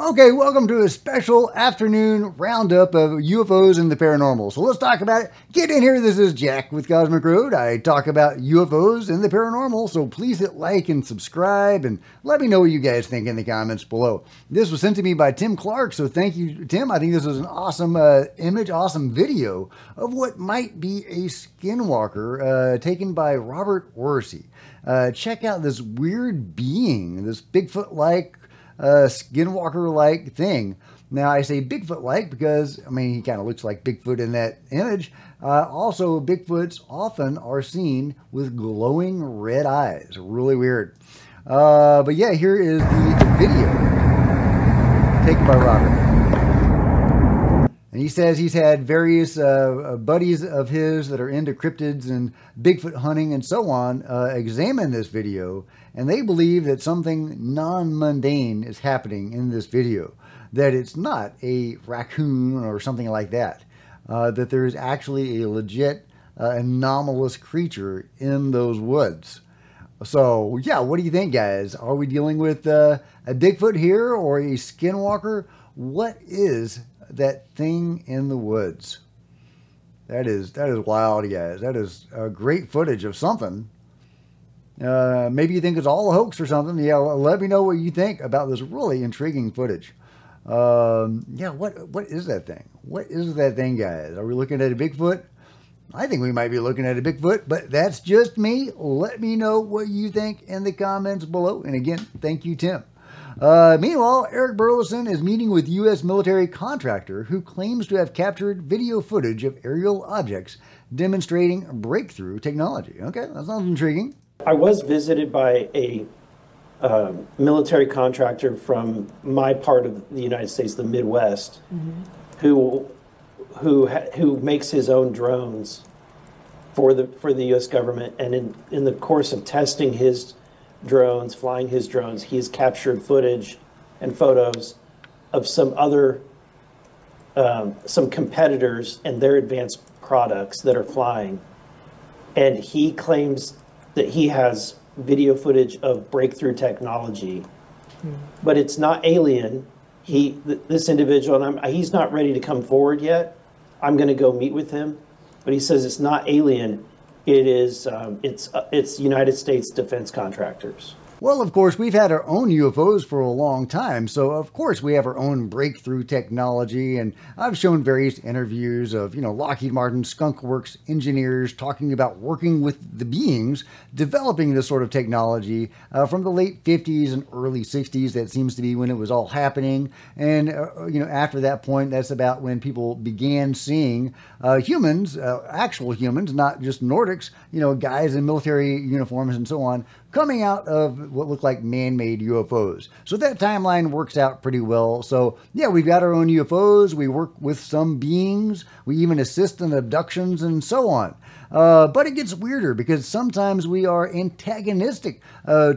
Okay, welcome to a special afternoon roundup of UFOs and the paranormal. So let's talk about it. Get in here. This is Jack with Cosmic Road. I talk about UFOs and the paranormal, so please hit like and subscribe and let me know what you guys think in the comments below. This was sent to me by Tim Clark, so thank you, Tim. I think this was an awesome image, awesome video of what might be a skinwalker taken by Robert Orsi. Check out this weird being, this Bigfoot-like skinwalker-like thing. Now, I say Bigfoot-like because, I mean, he kind of looks like Bigfoot in that image. Also, Bigfoots often are seen with glowing red eyes. Really weird. But yeah, here is the video taken by Robert. And he says he's had various buddies of his that are into cryptids and Bigfoot hunting and so on examine this video, and they believe that something non-mundane is happening in this video, that it's not a raccoon or something like that, that there is actually a legit anomalous creature in those woods. So yeah, what do you think, guys? Are we dealing with a Bigfoot here or a skinwalker? What is that thing in the woods? That is wild, guys. That is great footage of something. Maybe you think it's all a hoax or something. Yeah, let me know what you think about this really intriguing footage. Yeah, what is that thing? What is that thing, guys? Are we looking at a Bigfoot? I think we might be looking at a Bigfoot, but that's just me. Let me know what you think in the comments below. And again, thank you, Tim. Meanwhile, Eric Burleson is meeting with U.S. military contractor who claims to have captured video footage of aerial objects demonstrating breakthrough technology. Okay, that sounds intriguing. I was visited by a military contractor from my part of the United States, the Midwest, who makes his own drones for the U.S. government, and in the course of testing his drones, flying his drones, he has captured footage and photos of some other some competitors and their advanced products that are flying, and he claims that he has video footage of breakthrough technology, but it's not alien. This individual, and he's not ready to come forward yet. I'm going to go meet with him, but he says it's not alien. It is, it's United States Defense Contractors. Well, of course, we've had our own UFOs for a long time, so of course we have our own breakthrough technology, and I've shown various interviews of, Lockheed Martin, Skunk Works engineers talking about working with the beings, developing this sort of technology from the late 50s and early 60s. That seems to be when it was all happening, and, after that point, that's about when people began seeing humans, actual humans, not just Nordics, guys in military uniforms and so on, coming out of what look like man-made UFOs. So that timeline works out pretty well. So yeah, we've got our own UFOs. We work with some beings. We even assist in abductions and so on. But it gets weirder because sometimes we are antagonistic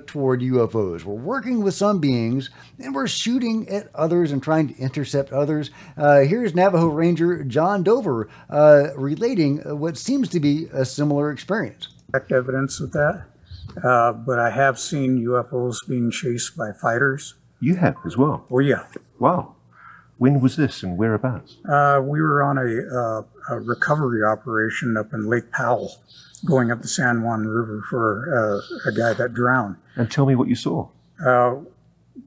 toward UFOs. We're working with some beings and we're shooting at others and trying to intercept others. Here's Navajo Ranger John Dover relating what seems to be a similar experience. Direct evidence of that. But I have seen UFOs being chased by fighters. You have as well? Oh, yeah. Wow. When was this and whereabouts? We were on a recovery operation up in Lake Powell, going up the San Juan River for a guy that drowned. And tell me what you saw.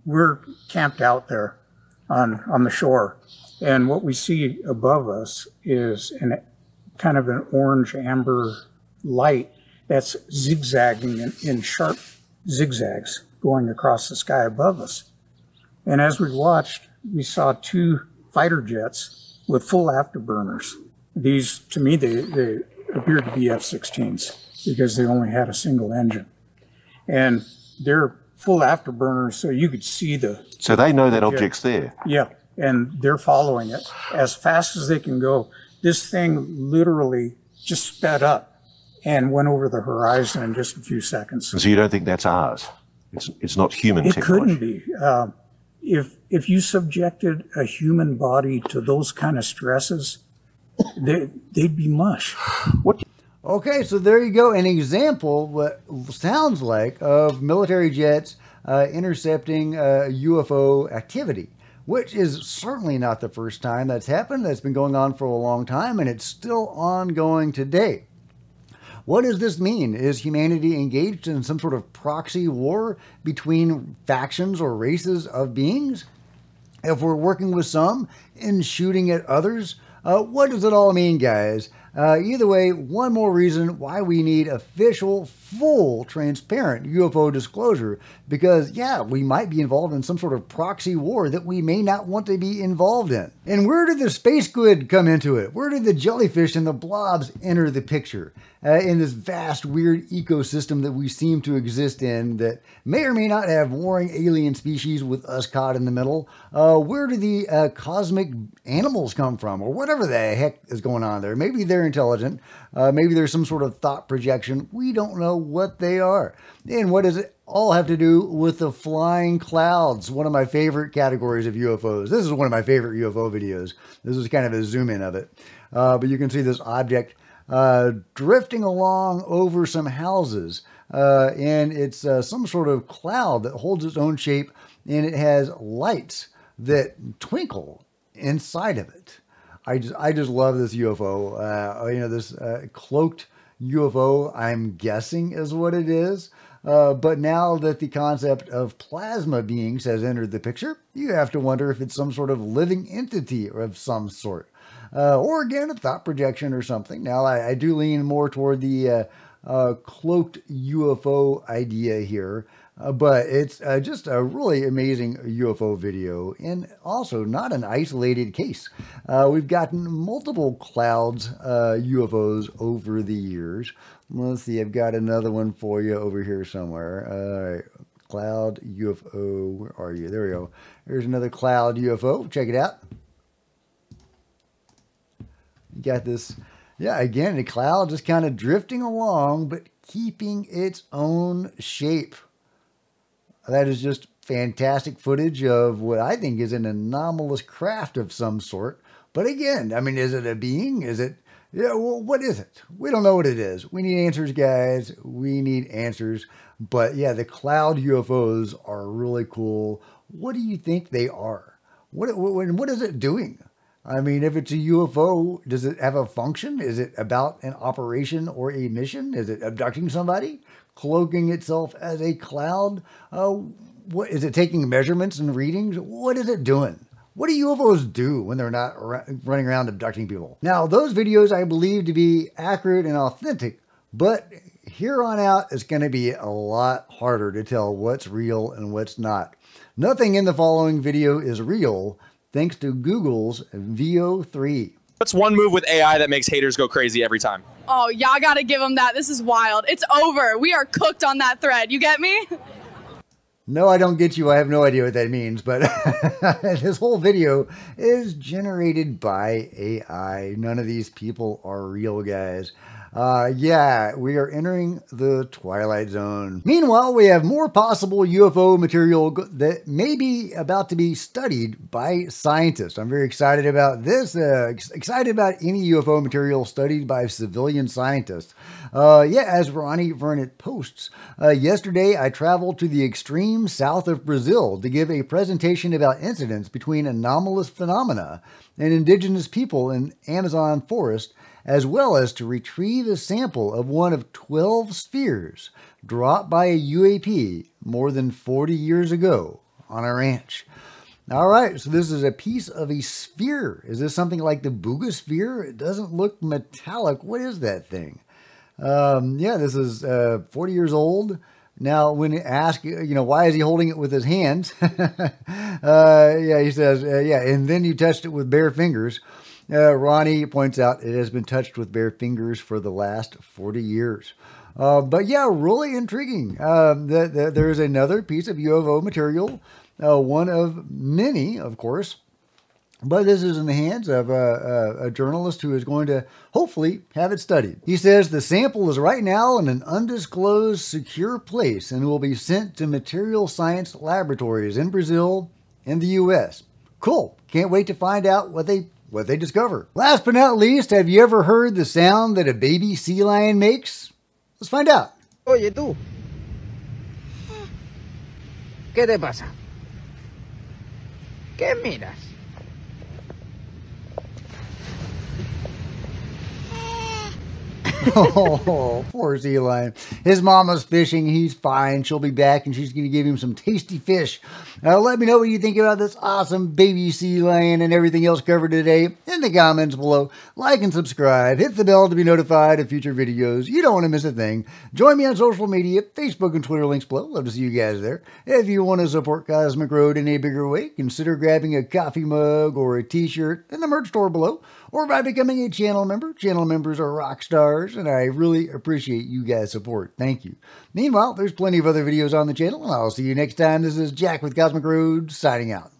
We're camped out there on the shore, and what we see above us is kind of an orange amber light that's zigzagging in sharp zigzags going across the sky above us. And as we watched, we saw two fighter jets with full afterburners. These, to me, they appeared to be F-16s because they only had a single engine. And they're full afterburners, so you could see the... So they know that object's there? Yeah, and they're following it as fast as they can go. This thing literally just sped up and went over the horizon in just a few seconds. So you don't think that's ours? It's not human technology? It couldn't be. If you subjected a human body to those kind of stresses, they'd be mush. What? Okay, so there you go. An example, what sounds like, of military jets intercepting UFO activity. which is certainly not the first time that's happened. That's been going on for a long time, and it's still ongoing today. What does this mean? Is humanity engaged in some sort of proxy war between factions or races of beings? If we're working with some and shooting at others, what does it all mean, guys? Either way, one more reason why we need official, full, transparent UFO disclosure. Because, yeah, we might be involved in some sort of proxy war that we may not want to be involved in. And where did the space squid come into it? Where did the jellyfish and the blobs enter the picture? In this vast, weird ecosystem that we seem to exist in that may or may not have warring alien species with us caught in the middle. Where do the cosmic animals come from? Or whatever the heck is going on there. Maybe they're intelligent. Maybe there's some sort of thought projection. We don't know what they are. And what does it all have to do with the flying clouds? One of my favorite categories of UFOs. This is one of my favorite UFO videos. This is kind of a zoom in of it. But you can see this object drifting along over some houses. And it's some sort of cloud that holds its own shape, and it has lights that twinkle inside of it. I just love this UFO. You know, this cloaked UFO, I'm guessing is what it is. But now that the concept of plasma beings has entered the picture, you have to wonder if it's some sort of living entity of some sort. Or again, a thought projection or something. Now, I do lean more toward the cloaked UFO idea here. But it's just a really amazing UFO video, and also not an isolated case. We've gotten multiple clouds UFOs over the years. Let's see, I've got another one for you over here somewhere. All right, cloud UFO, where are you? There we go. There's another cloud UFO. Check it out. You got this, yeah, again, a cloud just kind of drifting along, but keeping its own shape. That is just fantastic footage of what I think is an anomalous craft of some sort. But again, I mean, is it a being? Is it, yeah, well, what is it? We don't know what it is. We need answers, guys. We need answers. But yeah, the cloud UFOs are really cool. What do you think they are? What is it doing? I mean, if it's a UFO, does it have a function? Is it about an operation or a mission? Is it abducting somebody? Cloaking itself as a cloud? What is it taking measurements and readings? What is it doing? What do UFOs do when they're not running around abducting people? Now, those videos I believe to be accurate and authentic, but here on out, it's going to be a lot harder to tell what's real and what's not. Nothing in the following video is real, thanks to Google's VO3. What's one move with AI that makes haters go crazy every time? Oh, y'all gotta give them that. This is wild. It's over. We are cooked on that thread. You get me? No, I don't get you. I have no idea what that means, but this whole video is generated by AI. None of these people are real, guys. Yeah, we are entering the Twilight Zone. Meanwhile, we have more possible UFO material that may be about to be studied by scientists. I'm very excited about this. Excited about any UFO material studied by civilian scientists. Yeah, as Ronnie Vernon posts, yesterday I traveled to the extreme south of Brazil to give a presentation about incidents between anomalous phenomena and indigenous people in Amazon forest, as well as to retrieve a sample of one of 12 spheres dropped by a UAP more than 40 years ago on a ranch. All right, so this is a piece of a sphere. Is this something like the Boogosphere? It doesn't look metallic. What is that thing? Yeah, this is 40 years old. Now, when asked, you know, why is he holding it with his hands? Yeah, he says, yeah, and then you touched it with bare fingers. Ronnie points out it has been touched with bare fingers for the last 40 years. But yeah, really intriguing. There is another piece of UFO material, one of many, of course. But this is in the hands of a journalist who is going to hopefully have it studied. He says the sample is right now in an undisclosed secure place and will be sent to material science laboratories in Brazil and the U.S. Cool. Can't wait to find out what they discover. Last but not least, have you ever heard the sound that a baby sea lion makes? Let's find out. Oye tú, ¿qué te pasa? ¿Qué miras? Oh, poor sea lion. His mama's fishing. He's fine. She'll be back, and she's going to give him some tasty fish. Let me know what you think about this awesome baby sea lion and everything else covered today in the comments below. Like and subscribe. Hit the bell to be notified of future videos. You don't want to miss a thing. Join me on social media, Facebook and Twitter links below. Love to see you guys there. If you want to support Cosmic Road in a bigger way, consider grabbing a coffee mug or a t-shirt in the merch store below, or by becoming a channel member. Channel members are rock stars, and I really appreciate you guys' support. Thank you. Meanwhile, there's plenty of other videos on the channel, and I'll see you next time. This is Jack with Cosmic Road, signing out.